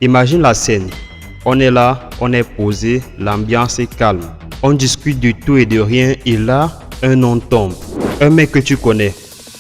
Imagine la scène. On est là, on est posé, l'ambiance est calme. On discute de tout et de rien et là, un nom tombe. Un mec que tu connais,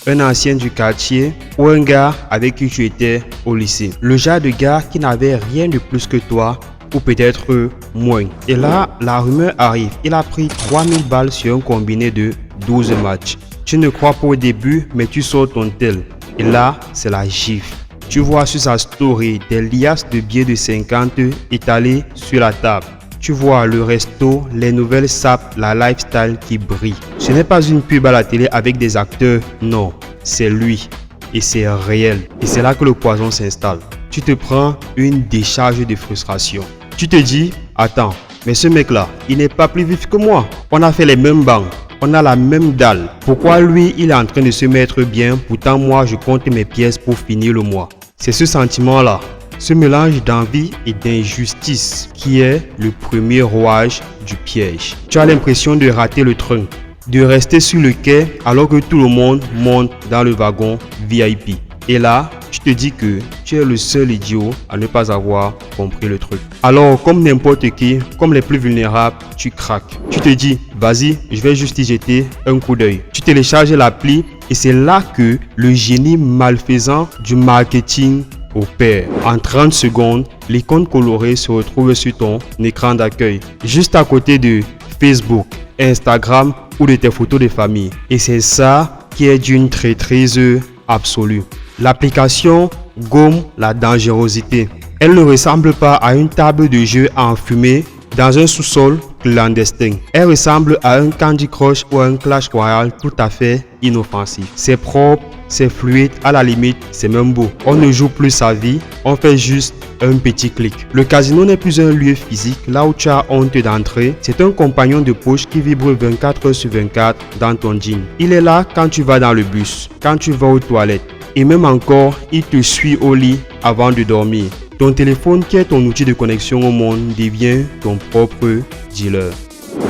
un ancien du quartier ou un gars avec qui tu étais au lycée. Le genre de gars qui n'avait rien de plus que toi ou peut-être moins. Et là, la rumeur arrive. Il a pris 3000 balles sur un combiné de 12 matchs. Tu ne crois pas au début, mais tu sors ton tel. Et là, c'est la gifle. Tu vois sur sa story des liasses de billets de 50 étalés sur la table. Tu vois le resto, les nouvelles sapes, la lifestyle qui brille. Ce n'est pas une pub à la télé avec des acteurs, non, c'est lui. Et c'est réel. Et c'est là que le poison s'installe. Tu te prends une décharge de frustration. Tu te dis, attends, mais ce mec-là, il n'est pas plus vif que moi. On a fait les mêmes bancs. On a la même dalle. Pourquoi lui, il est en train de se mettre bien, pourtant moi, je compte mes pièces pour finir le mois. C'est ce sentiment-là, ce mélange d'envie et d'injustice qui est le premier rouage du piège. Tu as l'impression de rater le train, de rester sur le quai alors que tout le monde monte dans le wagon VIP. Et là, tu te dis que tu es le seul idiot à ne pas avoir compris le truc. Alors, comme n'importe qui, comme les plus vulnérables, tu craques. Tu te dis, vas-y, je vais juste y jeter un coup d'œil. Tu télécharges l'appli et c'est là que le génie malfaisant du marketing opère. En 30 secondes, l'icône colorée se retrouve sur ton écran d'accueil, juste à côté de Facebook, Instagram ou de tes photos de famille. Et c'est ça qui est d'une traîtrise absolue. L'application gomme la dangerosité. Elle ne ressemble pas à une table de jeu enfumée dans un sous-sol clandestin. Elle ressemble à un Candy Crush ou un Clash Royale tout à fait inoffensif. C'est propre, c'est fluide, à la limite, c'est même beau. On ne joue plus sa vie, on fait juste un petit clic. Le casino n'est plus un lieu physique là où tu as honte d'entrer. C'est un compagnon de poche qui vibre 24 heures sur 24 dans ton jean. Il est là quand tu vas dans le bus, quand tu vas aux toilettes. Et même encore, il te suit au lit avant de dormir. Ton téléphone qui est ton outil de connexion au monde devient ton propre dealer.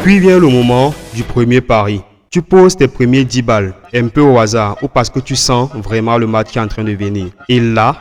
Puis vient le moment du premier pari. Tu poses tes premiers 10 balles, un peu au hasard ou parce que tu sens vraiment le match qui est en train de venir. Et là,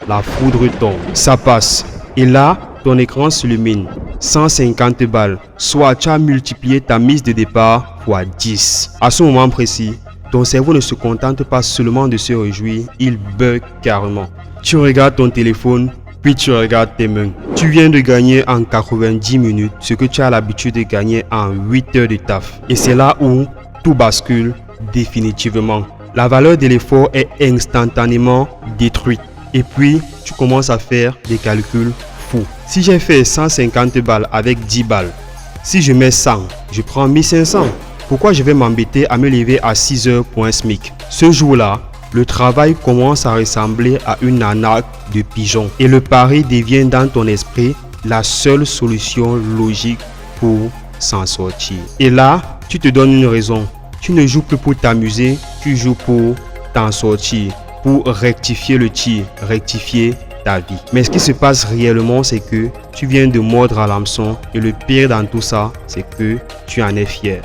la foudre tombe. Ça passe. Et là, ton écran s'illumine. 150 balles. Soit tu as multiplié ta mise de départ fois 10. À ce moment précis, ton cerveau ne se contente pas seulement de se réjouir, il bug carrément. Tu regardes ton téléphone, puis tu regardes tes mains. Tu viens de gagner en 90 minutes ce que tu as l'habitude de gagner en 8 heures de taf. Et c'est là où tout bascule définitivement. La valeur de l'effort est instantanément détruite. Et puis, tu commences à faire des calculs fous. Si j'ai fait 150 balles avec 10 balles, si je mets 100, je prends 1500. Pourquoi je vais m'embêter à me lever à 6 heures pour un SMIC? Ce jour-là, le travail commence à ressembler à une arnaque de pigeons. Et le pari devient dans ton esprit la seule solution logique pour s'en sortir. Et là, tu te donnes une raison. Tu ne joues plus pour t'amuser, tu joues pour t'en sortir, pour rectifier le tir, rectifier ta vie. Mais ce qui se passe réellement, c'est que tu viens de mordre à l'hameçon et le pire dans tout ça, c'est que tu en es fier.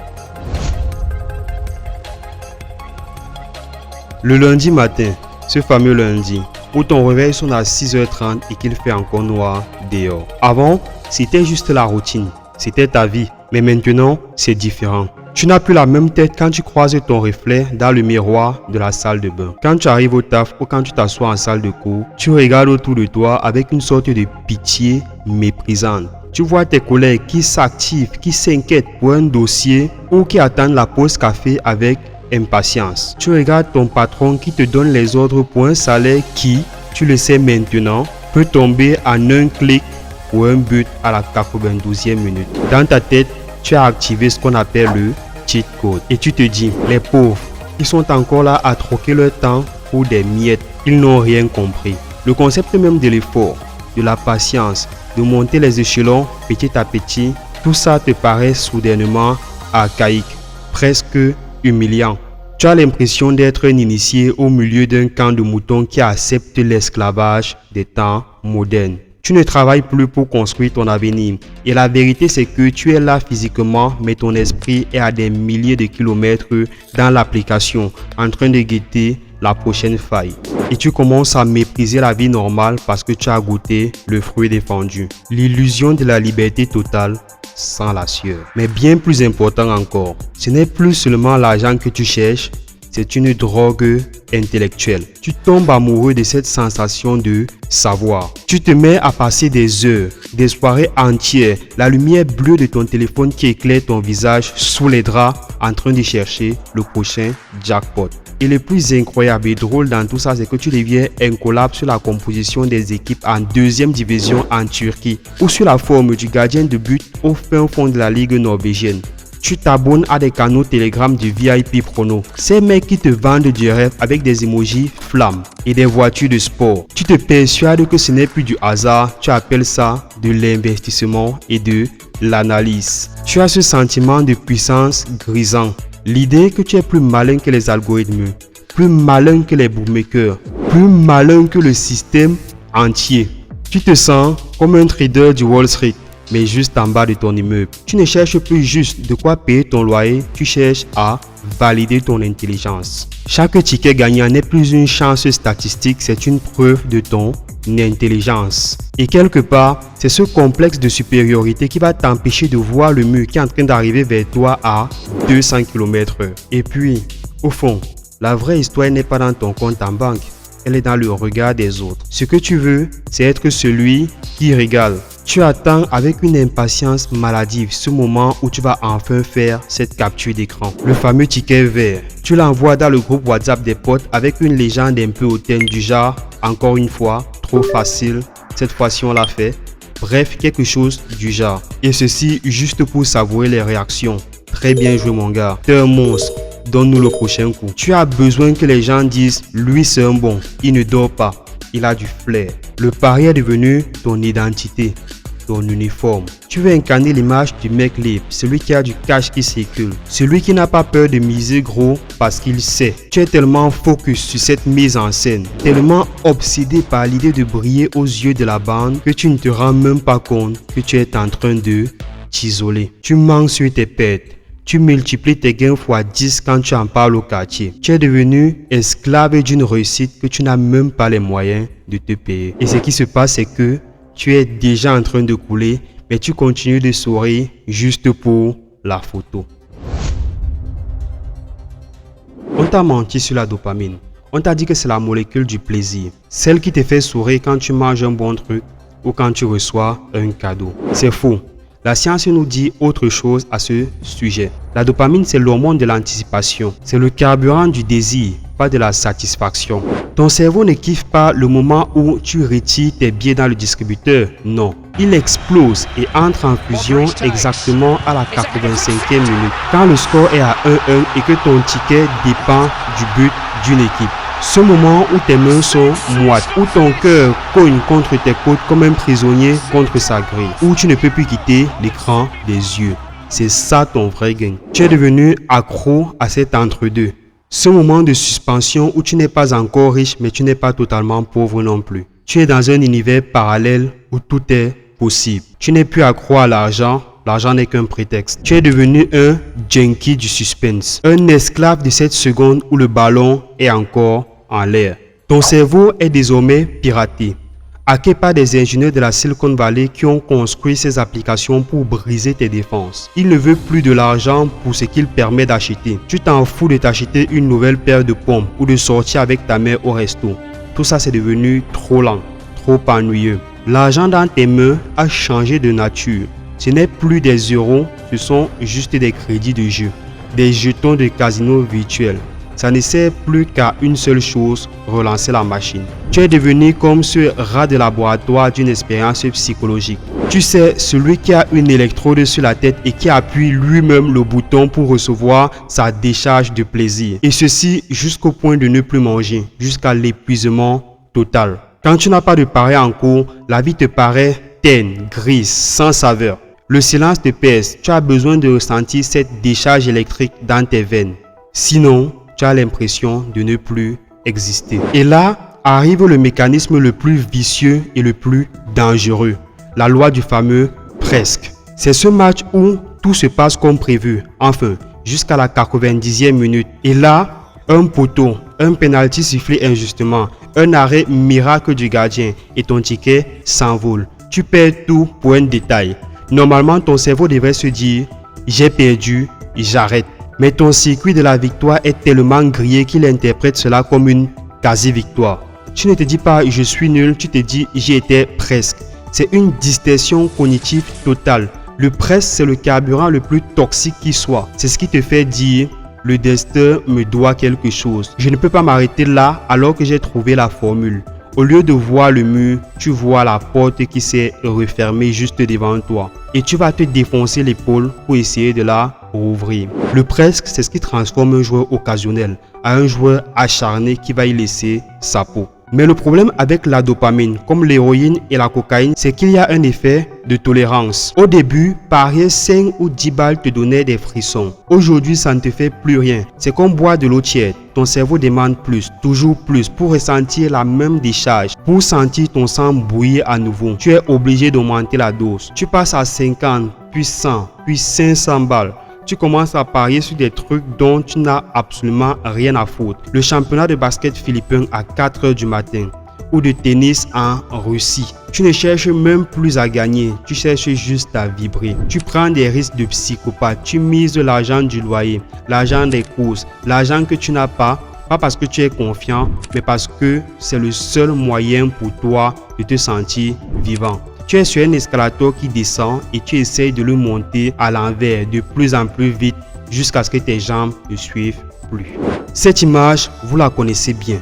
Le lundi matin, ce fameux lundi, où ton réveil sonne à 6h30 et qu'il fait encore noir dehors. Avant, c'était juste la routine, c'était ta vie. Mais maintenant, c'est différent. Tu n'as plus la même tête quand tu croises ton reflet dans le miroir de la salle de bain. Quand tu arrives au taf ou quand tu t'assois en salle de cours, tu regardes autour de toi avec une sorte de pitié méprisante. Tu vois tes collègues qui s'activent, qui s'inquiètent pour un dossier ou qui attendent la pause café avec impatience. Tu regardes ton patron qui te donne les ordres pour un salaire qui, tu le sais maintenant, peut tomber en un clic ou un but à la 92e minute. Dans ta tête, tu as activé ce qu'on appelle le cheat code. Et tu te dis, les pauvres, ils sont encore là à troquer leur temps pour des miettes. Ils n'ont rien compris. Le concept même de l'effort, de la patience, de monter les échelons petit à petit, tout ça te paraît soudainement archaïque, presque humiliant. Tu as l'impression d'être un initié au milieu d'un camp de moutons qui accepte l'esclavage des temps modernes. Tu ne travailles plus pour construire ton avenir. Et la vérité, c'est que tu es là physiquement, mais ton esprit est à des milliers de kilomètres dans l'application, en train de guetter la prochaine faille. Et tu commences à mépriser la vie normale parce que tu as goûté le fruit défendu. L'illusion de la liberté totale sans la sueur. Mais bien plus important encore, ce n'est plus seulement l'argent que tu cherches, c'est une drogue intellectuelle. Tu tombes amoureux de cette sensation de savoir. Tu te mets à passer des heures, des soirées entières, la lumière bleue de ton téléphone qui éclaire ton visage sous les draps en train de chercher le prochain jackpot. Et le plus incroyable et drôle dans tout ça, c'est que tu deviens incollable sur la composition des équipes en deuxième division en Turquie ou sur la forme du gardien de but au fin fond de la ligue norvégienne. Tu t'abonnes à des canaux Telegram du VIP Prono. Ces mecs qui te vendent du rêve avec des emojis flammes et des voitures de sport. Tu te persuades que ce n'est plus du hasard, tu appelles ça de l'investissement et de l'analyse. Tu as ce sentiment de puissance grisant. L'idée que tu es plus malin que les algorithmes, plus malin que les bookmakers, plus malin que le système entier. Tu te sens comme un trader du Wall Street, mais juste en bas de ton immeuble. Tu ne cherches plus juste de quoi payer ton loyer, tu cherches à valider ton intelligence. Chaque ticket gagnant n'est plus une chance statistique, c'est une preuve de ton intelligence. Et quelque part, c'est ce complexe de supériorité qui va t'empêcher de voir le mur qui est en train d'arriver vers toi à 200 km/h. Et puis, au fond, la vraie histoire n'est pas dans ton compte en banque, elle est dans le regard des autres. Ce que tu veux, c'est être celui qui régale. Tu attends avec une impatience maladive ce moment où tu vas enfin faire cette capture d'écran. Le fameux ticket vert. Tu l'envoies dans le groupe WhatsApp des potes avec une légende un peu hautaine du genre « Encore une fois, trop facile, cette fois-ci on l'a fait ». Bref, quelque chose du genre. Et ceci juste pour savourer les réactions. Très bien joué mon gars. T'es un monstre. Donne-nous le prochain coup. Tu as besoin que les gens disent « Lui c'est un bon, il ne dort pas, il a du flair ». Le pari est devenu ton identité, ton uniforme. Tu veux incarner l'image du mec libre, celui qui a du cash qui circule, celui qui n'a pas peur de miser gros parce qu'il sait. Tu es tellement focus sur cette mise en scène, tellement obsédé par l'idée de briller aux yeux de la bande que tu ne te rends même pas compte que tu es en train de t'isoler. Tu manques sur tes pertes. Tu multiplies tes gains x 10 quand tu en parles au quartier. Tu es devenu esclave d'une réussite que tu n'as même pas les moyens de te payer. Et ce qui se passe, c'est que tu es déjà en train de couler, mais tu continues de sourire juste pour la photo. On t'a menti sur la dopamine. On t'a dit que c'est la molécule du plaisir. Celle qui te fait sourire quand tu manges un bon truc ou quand tu reçois un cadeau. C'est faux. La science nous dit autre chose à ce sujet. La dopamine, c'est l'hormone de l'anticipation. C'est le carburant du désir, pas de la satisfaction. Ton cerveau ne kiffe pas le moment où tu retires tes billets dans le distributeur. Non. Il explose et entre en fusion exactement à la 85e minute. Quand le score est à 1-1 et que ton ticket dépend du but d'une équipe. Ce moment où tes mains sont moites, où ton cœur cogne contre tes côtes comme un prisonnier contre sa grille, où tu ne peux plus quitter l'écran des yeux. C'est ça ton vrai gain. Tu es devenu accro à cet entre-deux. Ce moment de suspension où tu n'es pas encore riche mais tu n'es pas totalement pauvre non plus. Tu es dans un univers parallèle où tout est possible. Tu n'es plus accro à l'argent. L'argent n'est qu'un prétexte. Tu es devenu un junkie du suspense, un esclave de cette seconde où le ballon est encore en l'air. Ton cerveau est désormais piraté, hacké par des ingénieurs de la Silicon Valley qui ont construit ces applications pour briser tes défenses. Ils ne veulent plus de l'argent pour ce qu'il permet d'acheter. Tu t'en fous de t'acheter une nouvelle paire de pommes ou de sortir avec ta mère au resto. Tout ça c'est devenu trop lent, trop ennuyeux. L'argent dans tes mains a changé de nature. Ce n'est plus des euros, ce sont juste des crédits de jeu, des jetons de casino virtuel. Ça ne sert plus qu'à une seule chose, relancer la machine. Tu es devenu comme ce rat de laboratoire d'une expérience psychologique. Tu sais, celui qui a une électrode sur la tête et qui appuie lui-même le bouton pour recevoir sa décharge de plaisir. Et ceci jusqu'au point de ne plus manger, jusqu'à l'épuisement total. Quand tu n'as pas de pari en cours, la vie te paraît terne, grise, sans saveur. Le silence te pèse, tu as besoin de ressentir cette décharge électrique dans tes veines. Sinon, tu as l'impression de ne plus exister. Et là, arrive le mécanisme le plus vicieux et le plus dangereux. La loi du fameux presque. C'est ce match où tout se passe comme prévu. Enfin, jusqu'à la 90e minute. Et là, un poteau un penalty sifflé injustement, un arrêt miracle du gardien et ton ticket s'envole. Tu perds tout pour un détail. Normalement, ton cerveau devrait se dire « j'ai perdu, j'arrête ». Mais ton circuit de la victoire est tellement grillé qu'il interprète cela comme une quasi-victoire. Tu ne te dis pas « je suis nul », tu te dis « j'y étais presque ». C'est une distorsion cognitive totale. Le presque, c'est le carburant le plus toxique qui soit. C'est ce qui te fait dire « le destin me doit quelque chose. Je ne peux pas m'arrêter là alors que j'ai trouvé la formule ». Au lieu de voir le mur, tu vois la porte qui s'est refermée juste devant toi. Et tu vas te défoncer l'épaule pour essayer de la rouvrir. Le presque, c'est ce qui transforme un joueur occasionnel à un joueur acharné qui va y laisser sa peau. Mais le problème avec la dopamine, comme l'héroïne et la cocaïne, c'est qu'il y a un effet de tolérance. Au début, parier 5 ou 10 balles te donnait des frissons. Aujourd'hui, ça ne te fait plus rien. C'est comme boire de l'eau tiède. Ton cerveau demande plus, toujours plus, pour ressentir la même décharge. Pour sentir ton sang bouillir à nouveau, tu es obligé d'augmenter la dose. Tu passes à 50, puis 100, puis 500 balles. Tu commences à parier sur des trucs dont tu n'as absolument rien à foutre. Le championnat de basket philippin à 4 h du matin ou de tennis en Russie. Tu ne cherches même plus à gagner, tu cherches juste à vibrer. Tu prends des risques de psychopathe, tu mises l'argent du loyer, l'argent des courses, l'argent que tu n'as pas parce que tu es confiant, mais parce que c'est le seul moyen pour toi de te sentir vivant. Tu es sur un escalator qui descend et tu essayes de le monter à l'envers de plus en plus vite jusqu'à ce que tes jambes ne suivent plus. Cette image, vous la connaissez bien.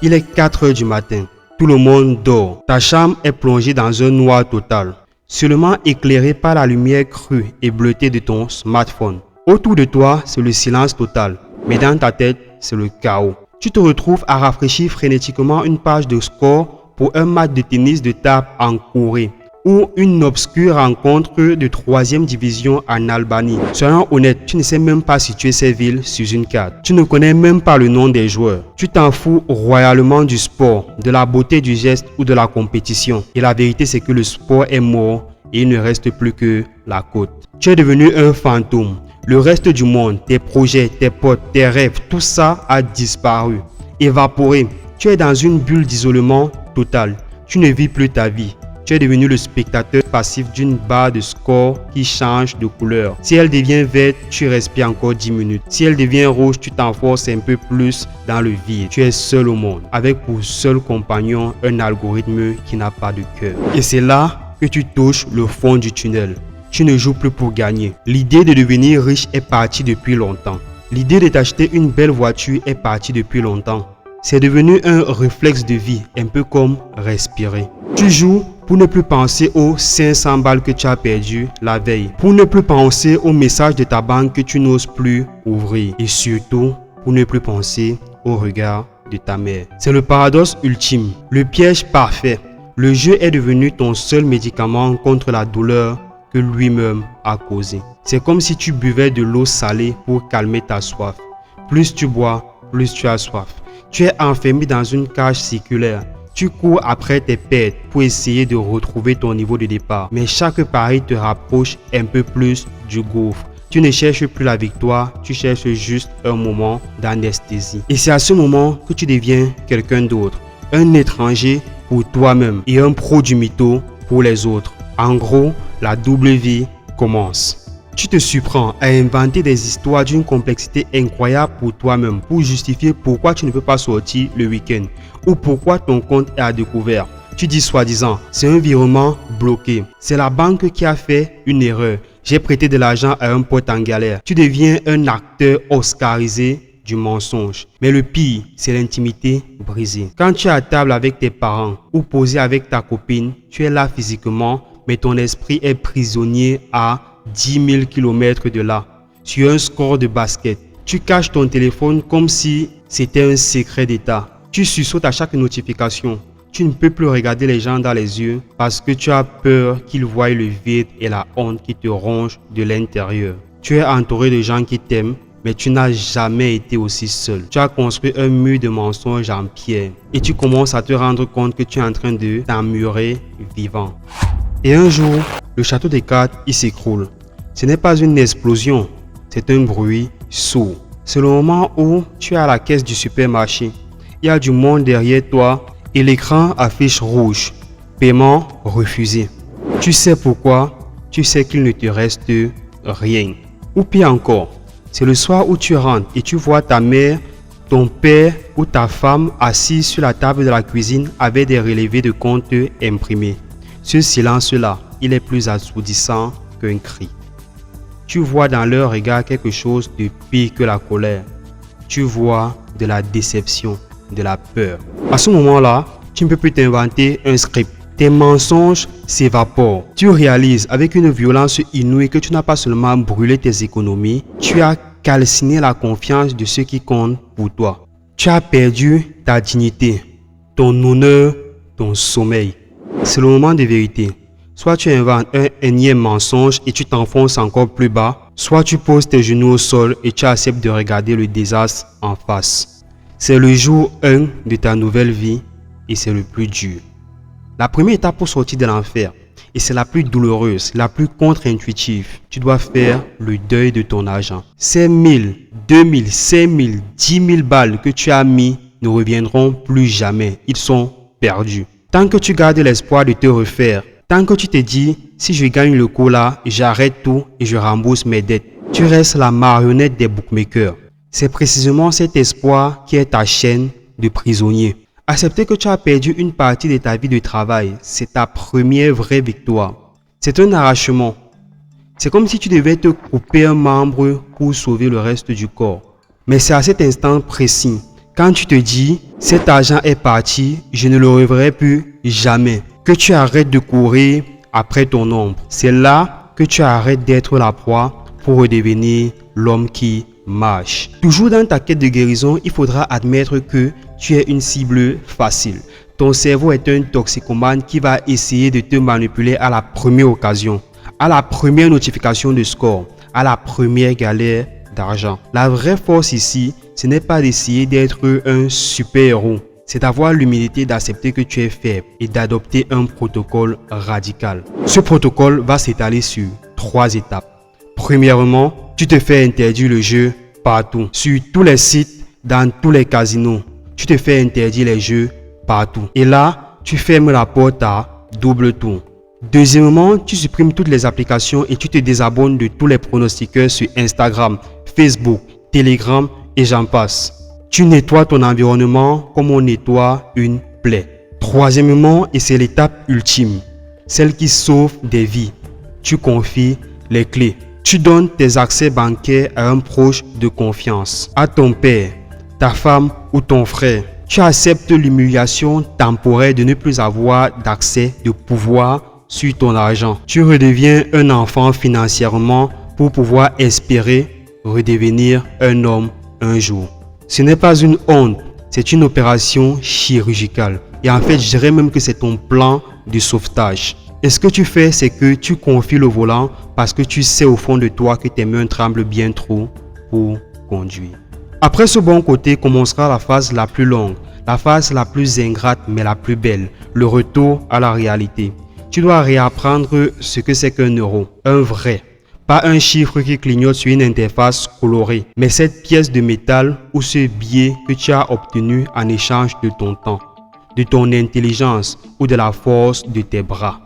Il est 4 h du matin. Tout le monde dort. Ta chambre est plongée dans un noir total, seulement éclairée par la lumière crue et bleutée de ton smartphone. Autour de toi, c'est le silence total, mais dans ta tête, c'est le chaos. Tu te retrouves à rafraîchir frénétiquement une page de score pour un match de tennis de table en Corée ou une obscure rencontre de 3e division en Albanie. Soyons honnêtes, tu ne sais même pas situer ces villes sur une carte. Tu ne connais même pas le nom des joueurs. Tu t'en fous royalement du sport, de la beauté du geste ou de la compétition. Et la vérité, c'est que le sport est mort et il ne reste plus que la côte. Tu es devenu un fantôme. Le reste du monde, tes projets, tes potes, tes rêves, tout ça a disparu, évaporé. Tu es dans une bulle d'isolement total. Tu ne vis plus ta vie. Tu es devenu le spectateur passif d'une barre de score qui change de couleur. Si elle devient verte, tu respires encore 10 minutes. Si elle devient rouge, tu t'enfonces un peu plus dans le vide. Tu es seul au monde, avec pour seul compagnon un algorithme qui n'a pas de cœur. Et c'est là que tu touches le fond du tunnel. Tu ne joues plus pour gagner. L'idée de devenir riche est partie depuis longtemps. L'idée de t'acheter une belle voiture est partie depuis longtemps. C'est devenu un réflexe de vie, un peu comme respirer. Tu joues pour ne plus penser aux 500 balles que tu as perdues la veille, pour ne plus penser aux messages de ta banque que tu n'oses plus ouvrir et surtout pour ne plus penser au regard de ta mère. C'est le paradoxe ultime, le piège parfait. Le jeu est devenu ton seul médicament contre la douleur que lui-même a causée. C'est comme si tu buvais de l'eau salée pour calmer ta soif. Plus tu bois, plus tu as soif. Tu es enfermé dans une cage circulaire. Tu cours après tes pertes pour essayer de retrouver ton niveau de départ. Mais chaque pari te rapproche un peu plus du gouffre. Tu ne cherches plus la victoire, tu cherches juste un moment d'anesthésie. Et c'est à ce moment que tu deviens quelqu'un d'autre. Un étranger pour toi-même et un pro du mytho pour les autres. En gros, la double vie commence. Tu te surprends à inventer des histoires d'une complexité incroyable pour toi-même pour justifier pourquoi tu ne peux pas sortir le week-end ou pourquoi ton compte est à découvert. Tu dis soi-disant, c'est un virement bloqué. C'est la banque qui a fait une erreur. J'ai prêté de l'argent à un pote en galère. Tu deviens un acteur oscarisé du mensonge. Mais le pire, c'est l'intimité brisée. Quand tu es à table avec tes parents ou posé avec ta copine, tu es là physiquement, mais ton esprit est prisonnier à 10 000 km de là, sur un score de basket. Tu caches ton téléphone comme si c'était un secret d'État. Tu sursautes à chaque notification. Tu ne peux plus regarder les gens dans les yeux parce que tu as peur qu'ils voient le vide et la honte qui te rongent de l'intérieur. Tu es entouré de gens qui t'aiment, mais tu n'as jamais été aussi seul. Tu as construit un mur de mensonges en pierre et tu commences à te rendre compte que tu es en train de t'emmurer vivant. Et un jour, le château des cartes, il s'écroule. Ce n'est pas une explosion, c'est un bruit sourd. C'est le moment où tu es à la caisse du supermarché. Il y a du monde derrière toi et l'écran affiche rouge. Paiement refusé. Tu sais pourquoi? Tu sais qu'il ne te reste rien. Ou pire encore, c'est le soir où tu rentres et tu vois ta mère, ton père ou ta femme assis sur la table de la cuisine avec des relevés de compte imprimés. Ce silence-là, il est plus assourdissant qu'un cri. Tu vois dans leur regard quelque chose de pire que la colère. Tu vois de la déception, de la peur. À ce moment-là, tu ne peux plus t'inventer un script. Tes mensonges s'évaporent. Tu réalises avec une violence inouïe que tu n'as pas seulement brûlé tes économies, tu as calciné la confiance de ceux qui comptent pour toi. Tu as perdu ta dignité, ton honneur, ton sommeil. C'est le moment de vérité. Soit tu inventes un énième mensonge et tu t'enfonces encore plus bas, soit tu poses tes genoux au sol et tu acceptes de regarder le désastre en face. C'est le jour 1 de ta nouvelle vie et c'est le plus dur. La première étape pour sortir de l'enfer, et c'est la plus douloureuse, la plus contre-intuitive, tu dois faire le deuil de ton argent. Ces 1000, 2000, 5000, 10 000 balles que tu as mis ne reviendront plus jamais. Ils sont perdus. Tant que tu gardes l'espoir de te refaire, tant que tu te dis, si je gagne le coup là, j'arrête tout et je rembourse mes dettes, tu restes la marionnette des bookmakers. C'est précisément cet espoir qui est ta chaîne de prisonnier. Accepter que tu as perdu une partie de ta vie de travail, c'est ta première vraie victoire. C'est un arrachement. C'est comme si tu devais te couper un membre pour sauver le reste du corps. Mais c'est à cet instant précis, quand tu te dis, cet argent est parti, je ne le reverrai plus jamais, que tu arrêtes de courir après ton ombre. C'est là que tu arrêtes d'être la proie pour redevenir l'homme qui marche. Toujours dans ta quête de guérison, il faudra admettre que tu es une cible facile. Ton cerveau est un toxicomane qui va essayer de te manipuler à la première occasion, à la première notification de score, à la première galère d'argent. La vraie force ici, ce n'est pas d'essayer d'être un super-héros. C'est d'avoir l'humilité d'accepter que tu es faible et d'adopter un protocole radical. Ce protocole va s'étaler sur 3 étapes. Premièrement, tu te fais interdire le jeu partout. Sur tous les sites, dans tous les casinos, tu te fais interdire les jeux partout. Et là, tu fermes la porte à double tour. Deuxièmement, tu supprimes toutes les applications et tu te désabonnes de tous les pronostiqueurs sur Instagram, Facebook, Telegram et j'en passe. Tu nettoies ton environnement comme on nettoie une plaie. Troisièmement, et c'est l'étape ultime, celle qui sauve des vies, tu confies les clés. Tu donnes tes accès bancaires à un proche de confiance, à ton père, ta femme ou ton frère. Tu acceptes l'humiliation temporaire de ne plus avoir d'accès, de pouvoir sur ton argent. Tu redeviens un enfant financièrement pour pouvoir espérer redevenir un homme un jour. Ce n'est pas une honte, c'est une opération chirurgicale. Et en fait, je dirais même que c'est ton plan de sauvetage. Et ce que tu fais, c'est que tu confies le volant parce que tu sais au fond de toi que tes mains tremblent bien trop pour conduire. Après ce bon côté commencera la phase la plus longue, la phase la plus ingrate mais la plus belle, le retour à la réalité. Tu dois réapprendre ce que c'est qu'un euro, un vrai. Pas un chiffre qui clignote sur une interface colorée, mais cette pièce de métal ou ce billet que tu as obtenu en échange de ton temps, de ton intelligence ou de la force de tes bras.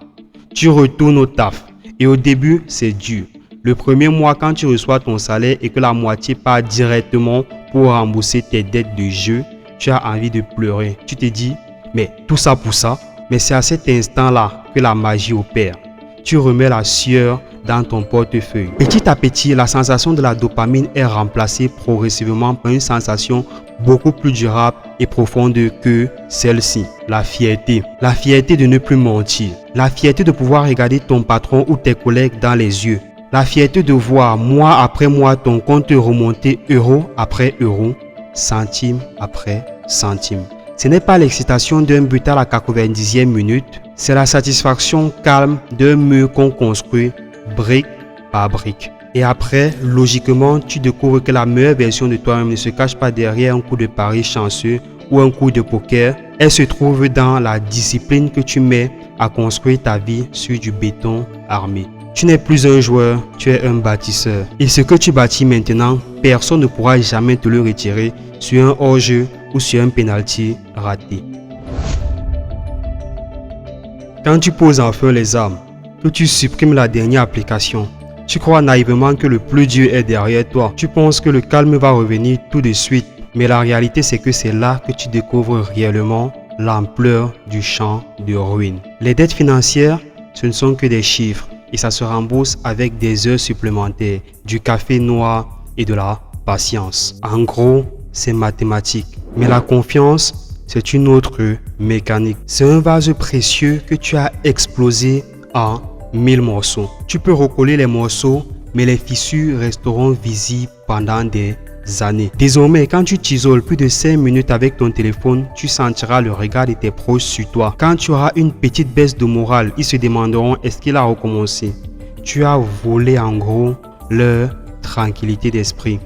Tu retournes au taf et au début, c'est dur. Le premier mois, quand tu reçois ton salaire et que la moitié part directement pour rembourser tes dettes de jeu, tu as envie de pleurer. Tu te dis, mais tout ça pour ça? Mais c'est à cet instant-là que la magie opère. Tu remets la sueur dans ton portefeuille. Petit à petit, la sensation de la dopamine est remplacée progressivement par une sensation beaucoup plus durable et profonde que celle-ci. La fierté. La fierté de ne plus mentir. La fierté de pouvoir regarder ton patron ou tes collègues dans les yeux. La fierté de voir mois après mois ton compte remonter euro après euro, centime après centime. Ce n'est pas l'excitation d'un but à la 90e minute, c'est la satisfaction calme d'un mur qu'on construit brique par brique. Et après, logiquement, tu découvres que la meilleure version de toi-même ne se cache pas derrière un coup de pari chanceux ou un coup de poker, Elle se trouve dans la discipline que tu mets à construire ta vie sur du béton armé. Tu n'es plus un joueur, tu es un bâtisseur. Et ce que tu bâtis maintenant, personne ne pourra jamais te le retirer sur un hors-jeu ou sur un penalty raté. Quand tu poses enfin les armes, que tu supprimes la dernière application, tu crois naïvement que le plus dur est derrière toi. Tu penses que le calme va revenir tout de suite. Mais la réalité, c'est que c'est là que tu découvres réellement l'ampleur du champ de ruines. Les dettes financières, ce ne sont que des chiffres et ça se rembourse avec des heures supplémentaires, du café noir et de la patience. En gros, c'est mathématique. Mais la confiance, c'est une autre mécanique. C'est un vase précieux que tu as explosé en 1000 morceaux. Tu peux recoller les morceaux, mais les fissures resteront visibles pendant des années. Désormais, quand tu t'isoles plus de 5 minutes avec ton téléphone, tu sentiras le regard de tes proches sur toi. Quand tu auras une petite baisse de morale, ils se demanderont est-ce qu'il a recommencé. Tu as volé en gros leur tranquillité d'esprit.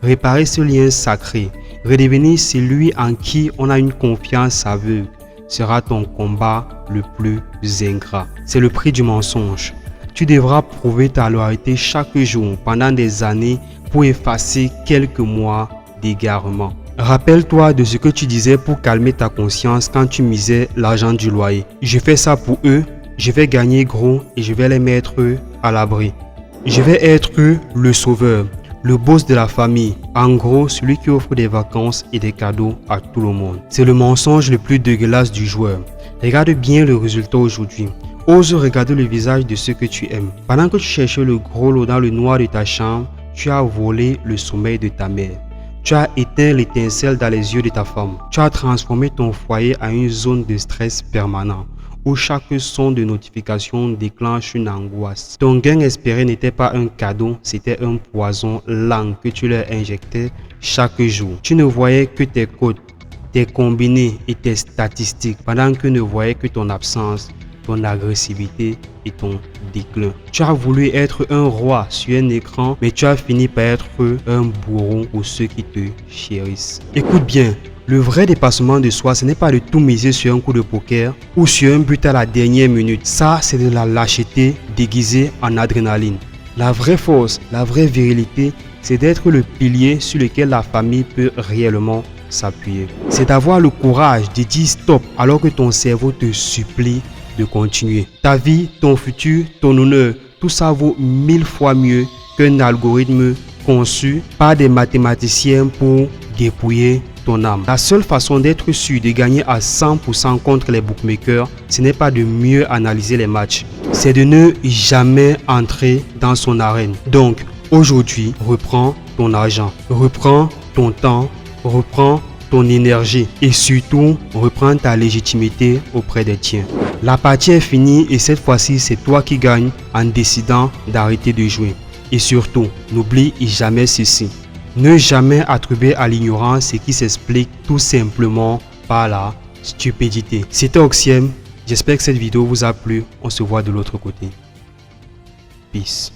Réparer ce lien sacré, redevenir celui en qui on a une confiance aveugle, sera ton combat le plus ingrat. C'est le prix du mensonge. Tu devras prouver ta loyauté chaque jour pendant des années pour effacer quelques mois d'égarement. Rappelle-toi de ce que tu disais pour calmer ta conscience quand tu misais l'argent du loyer. Je fais ça pour eux, je vais gagner gros et je vais les mettre à l'abri. Je vais être le sauveur, le boss de la famille, en gros celui qui offre des vacances et des cadeaux à tout le monde. C'est le mensonge le plus dégueulasse du joueur. Regarde bien le résultat aujourd'hui. Ose regarder le visage de ceux que tu aimes. Pendant que tu cherchais le gros lot dans le noir de ta chambre, tu as volé le sommeil de ta mère. Tu as éteint l'étincelle dans les yeux de ta femme. Tu as transformé ton foyer en une zone de stress permanent où chaque son de notification déclenche une angoisse. Ton gain espéré n'était pas un cadeau, c'était un poison lent que tu leur injectais chaque jour. Tu ne voyais que tes codes, tes combinés et tes statistiques pendant que ne voyaient que ton absence, ton agressivité et ton déclin. Tu as voulu être un roi sur un écran, mais tu as fini par être un bourreau pour ceux qui te chérissent. Écoute bien, le vrai dépassement de soi, ce n'est pas de tout miser sur un coup de poker ou sur un but à la dernière minute. Ça, c'est de la lâcheté déguisée en adrénaline. La vraie force, la vraie virilité, c'est d'être le pilier sur lequel la famille peut réellement s'appuyer. C'est d'avoir le courage de dire stop alors que ton cerveau te supplie de continuer. Ta vie, ton futur, ton honneur, tout ça vaut 1000 fois mieux qu'un algorithme conçu par des mathématiciens pour dépouiller ton âme. La seule façon d'être sûr de gagner à 100% contre les bookmakers, ce n'est pas de mieux analyser les matchs, c'est de ne jamais entrer dans son arène. Donc, aujourd'hui, reprends ton argent, reprends ton temps, reprends ton énergie et surtout, reprends ta légitimité auprès des tiens. La partie est finie et cette fois-ci, c'est toi qui gagnes en décidant d'arrêter de jouer. Et surtout, n'oublie jamais ceci. Ne jamais attribuer à l'ignorance ce qui s'explique tout simplement par la stupidité. C'était Oxiem. J'espère que cette vidéo vous a plu. On se voit de l'autre côté. Peace.